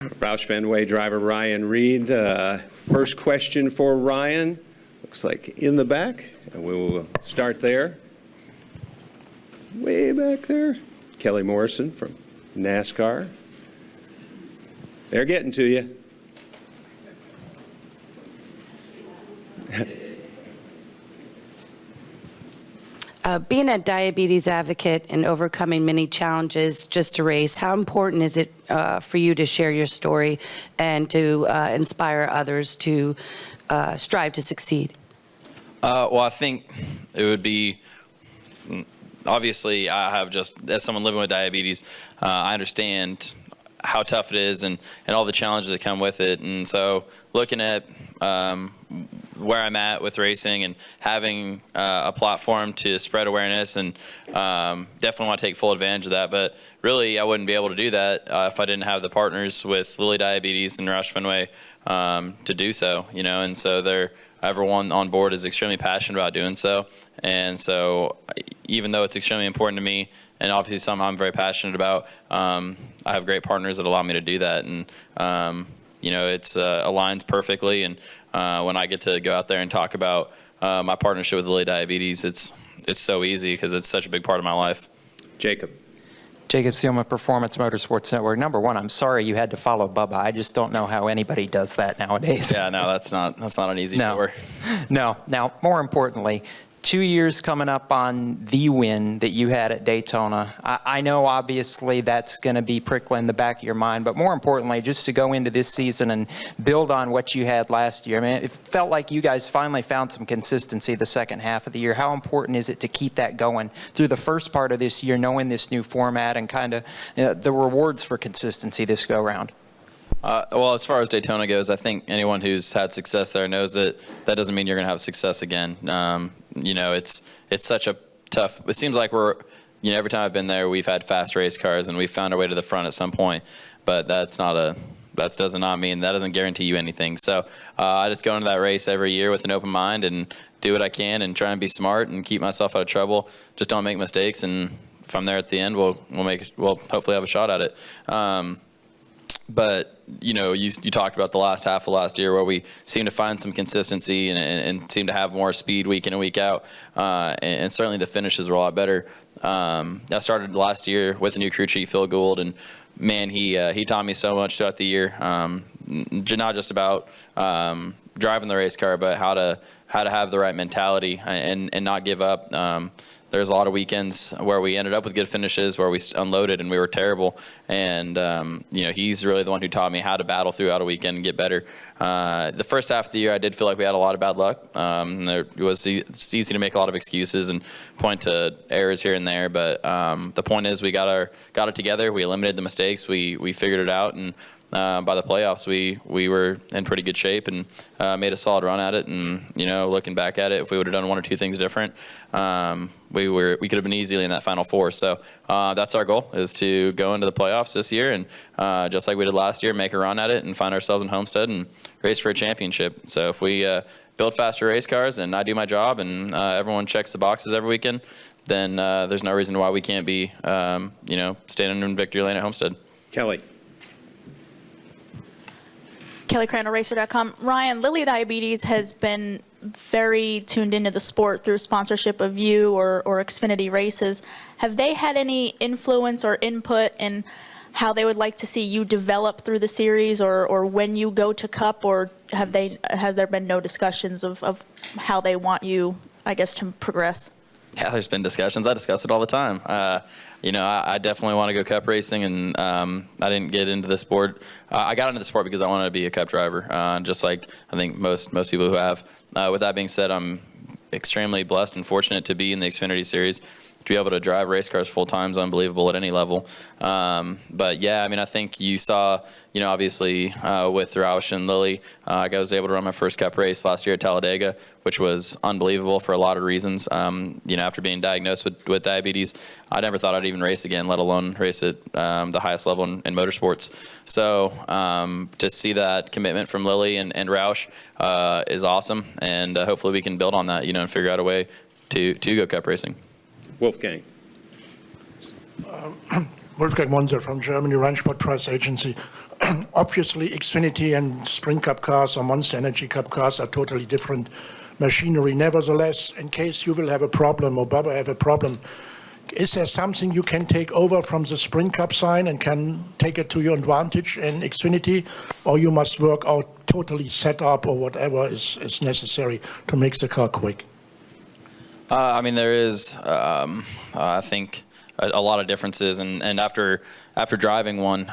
Roush Fenway driver Ryan Reed. First question for Ryan. Looks like in the back, and we will start there. Way back there. Kelly Morrison from NASCAR. They're getting to you. Being a diabetes advocate and overcoming many challenges just to race, how important is it for you to share your story and to inspire others to strive to succeed? Well, I think it would be, obviously, I have just, as someone living with diabetes, I understand how tough it is and all the challenges that come with it. And so looking at where I'm at with racing and having a platform to spread awareness, and definitely want to take full advantage of that. But really, I wouldn't be able to do that if I didn't have the partners with Lilly Diabetes and Roush Fenway to do so, you know. And so everyone on board is extremely passionate about doing so. And so even though it's extremely important to me, and obviously something I'm very passionate about, I have great partners that allow me to do that. And you know, it's aligns perfectly. And when I get to go out there and talk about my partnership with Lilly Diabetes, it's so easy because it's such a big part of my life. Jacob. Jacob Seelman, Performance Motorsports Network. Number one, I'm sorry you had to follow Bubba. I just don't know how anybody does that nowadays. Yeah, no, that's not an easy tour. No. Now, more importantly, 2 years coming up on the win that you had at Daytona. I know obviously that's going to be prickling the back of your mind, but more importantly, just to go into this season and build on what you had last year. I mean, it felt like you guys finally found some consistency the second half of the year. How important is it to keep that going through the first part of this year, knowing this new format and kind of the rewards for consistency this go round? Well, as far as Daytona goes, I think anyone who's had success there knows that doesn't mean you're going to have success again. You know, it's such a tough. It seems like every time I've been there, we've had fast race cars and we've found our way to the front at some point. But that doesn't guarantee you anything. So I just go into that race every year with an open mind and do what I can and try and be smart and keep myself out of trouble. Just don't make mistakes, and from there at the end, we'll hopefully have a shot at it. But you know, you talked about the last half of last year where we seemed to find some consistency and seemed to have more speed week in and week out, and certainly the finishes were a lot better. I started last year with a new crew chief, Phil Gould, and man, he taught me so much throughout the year, not just about driving the race car, but how to have the right mentality and not give up. There's a lot of weekends where we ended up with good finishes, where we unloaded and we were terrible. And, you know, he's really the one who taught me how to battle throughout a weekend and get better. The first half of the year, I did feel like we had a lot of bad luck. It's easy to make a lot of excuses and point to errors here and there. But the point is we got it together. We eliminated the mistakes. We figured it out. And by the playoffs, we were in pretty good shape and made a solid run at it. And, you know, looking back at it, if we would have done one or two things different, we could have been easily in that Final Four. So that's our goal, is to go into the playoffs this year and just like we did last year, make a run at it and find ourselves in Homestead and race for a championship. So if we build faster race cars and I do my job and everyone checks the boxes every weekend, then there's no reason why we can't be, you know, standing in victory lane at Homestead. Kelly. Kelly Crandall, Racer.com. Ryan, Lilly Diabetes has been very tuned into the sport through sponsorship of you or Xfinity races. Have they had any influence or input in how they would like to see you develop through the series or when you go to Cup, or has there been no discussions of how they want you, I guess, to progress? Yeah, there's been discussions. I discuss it all the time. You know, I definitely want to go Cup racing, and I didn't get into the sport. I got into the sport because I wanted to be a Cup driver, just like I think most people who have. With that being said, I'm extremely blessed and fortunate to be in the Xfinity Series. To be able to drive race cars full time is unbelievable at any level. But yeah, I mean, I think you saw, you know, obviously with Roush and Lilly, I was able to run my first Cup race last year at Talladega, which was unbelievable for a lot of reasons. You know, after being diagnosed with diabetes, I never thought I'd even race again, let alone race at the highest level in motorsports. So to see that commitment from Lilly and Roush is awesome, and hopefully we can build on that, you know, and figure out a way to go Cup racing. Wolfgang. Wolfgang Monser from Germany, Rheinsport Press Agency. Obviously, Xfinity and Sprint Cup cars or Monster Energy Cup cars are totally different machinery. Nevertheless, in case you will have a problem or Bubba have a problem, is there something you can take over from the Sprint Cup sign and can take it to your advantage in Xfinity, or you must work out totally set up or whatever is necessary to make the car quick? I mean, there is, I think, a lot of differences, and after driving one,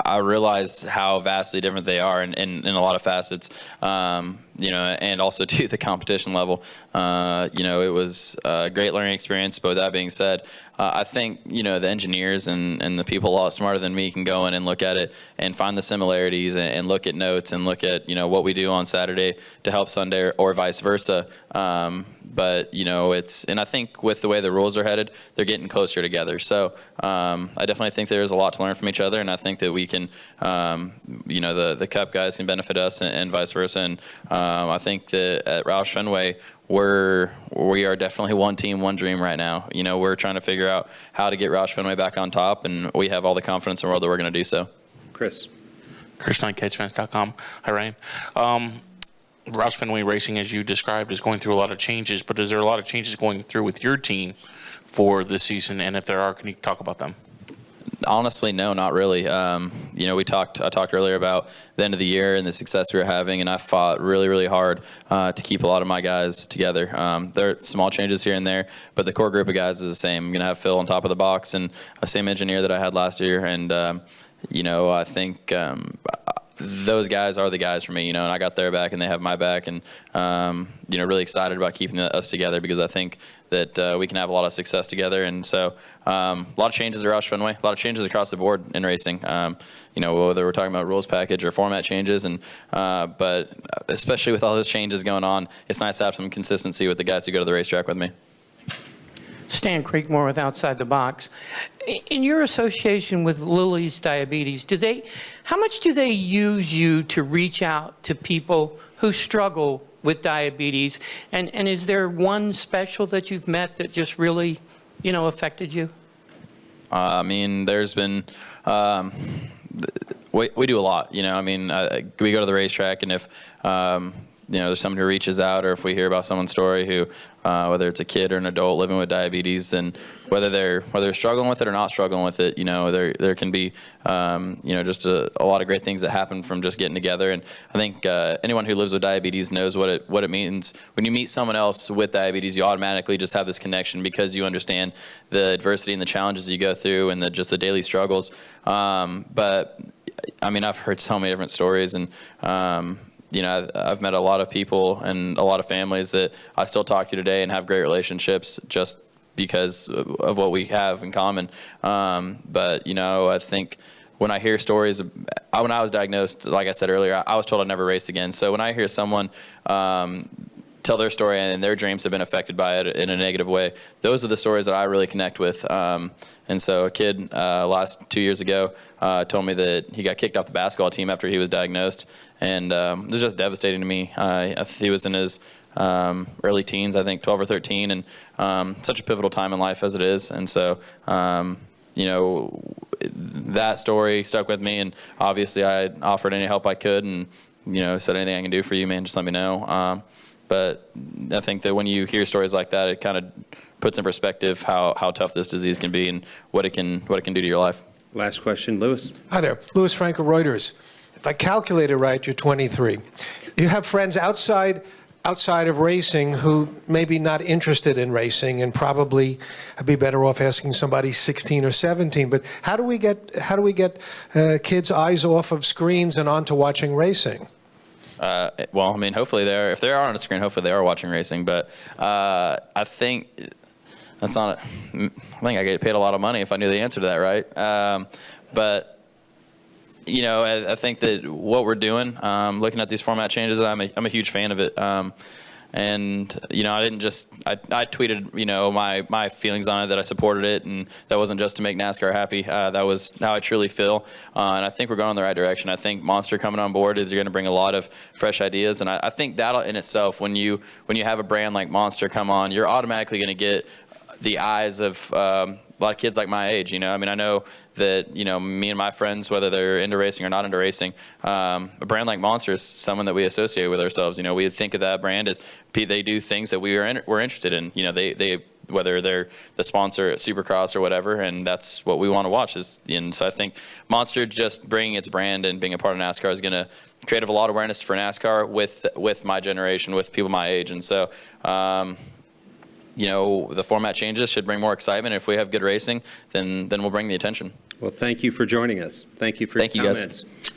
I realized how vastly different they are in a lot of facets, and also to the competition level. It was a great learning experience, but with that being said, I think, the engineers and the people a lot smarter than me can go in and look at it and find the similarities and look at notes and look at, what we do on Saturday to help Sunday or vice versa. But, and I think with the way the rules are headed, they're getting closer together. So I definitely think there's a lot to learn from each other, and I think that we can, the Cup guys can benefit us and vice versa. And I think that at Roush Fenway, we are definitely one team, one dream right now. We're trying to figure out how to get Roush Fenway back on top, and we have all the confidence in the world that we're going to do so. Chris. Chris Knight, CatchFans.com. Hi, Ryan. Roush Fenway Racing, as you described, is going through a lot of changes, but is there a lot of changes going through with your team for this season? And if there are, can you talk about them? Honestly, no, not really. I talked earlier about the end of the year and the success we were having, and I fought really, really hard to keep a lot of my guys together. There are small changes here and there, but the core group of guys is the same. I'm going to have Phil on top of the box and the same engineer that I had last year, and I think those guys are the guys for me, and I got their back and they have my back, and really excited about keeping us together because I think that we can have a lot of success together. And so a lot of changes at Roush Fenway, a lot of changes across the board in racing, whether we're talking about rules package or format changes, and but especially with all those changes going on, it's nice to have some consistency with the guys who go to the racetrack with me. Stan Creekmore with Outside the Box. In your association with Lilly's Diabetes, how much do they use you to reach out to people who struggle with diabetes? And is there one special that you've met that just really, affected you? There's been, we do a lot, we go to the racetrack, and if, there's someone who reaches out, or if we hear about someone's story who, whether it's a kid or an adult living with diabetes, and whether they're struggling with it or not struggling with it, there can be, just a lot of great things that happen from just getting together. And I think anyone who lives with diabetes knows what it means. When you meet someone else with diabetes, you automatically just have this connection because you understand the adversity and the challenges you go through and the daily struggles. But I've heard so many different stories, and I've met a lot of people and a lot of families that I still talk to today and have great relationships just because of what we have in common. But I think when I hear stories, when I was diagnosed, like I said earlier, I was told I'd never race again. So when I hear someone tell their story and their dreams have been affected by it in a negative way, those are the stories that I really connect with. And so a kid last 2 years ago told me that he got kicked off the basketball team after he was diagnosed, and it was just devastating to me. He was in his early teens, I think 12 or 13, and such a pivotal time in life as it is. And so that story stuck with me, and obviously I offered any help I could, and said, anything I can do for you, man, just let me know. But I think that when you hear stories like that, it kind of puts in perspective how tough this disease can be and what it can do to your life. Last question, Lewis. Hi there, Louis Franco, Reuters. If I calculated right, you're 23. You have friends outside of racing who may be not interested in racing and probably be better off asking somebody 16 or 17. But how do we get kids' eyes off of screens and onto watching racing? Hopefully if they are on a screen, hopefully they are watching racing. But I think that's not. I think I get paid a lot of money if I knew the answer to that, right? But I think that what we're doing, looking at these format changes, I'm a huge fan of it. And I didn't just I tweeted my feelings on it, that I supported it, and that wasn't just to make NASCAR happy. That was how I truly feel, and I think we're going in the right direction. I think Monster coming on board is going to bring a lot of fresh ideas, and I think that in itself, when you have a brand like Monster come on, you're automatically going to get the eyes of lot of kids like my age, you know. I mean, I know that, you know, me and my friends, whether they're into racing or not into racing, a brand like Monster is someone that we associate with ourselves. You know, we think of that brand as they do things that we're interested in. You know, they whether they're the sponsor at Supercross or whatever, and that's what we want to watch. And so I think Monster just bringing its brand and being a part of NASCAR is going to create a lot of awareness for NASCAR with my generation, with people my age. And so, you know, the format changes should bring more excitement. If we have good racing, then we'll bring the attention. Well, thank you for joining us. Thank you for your Thank you, guys. comments.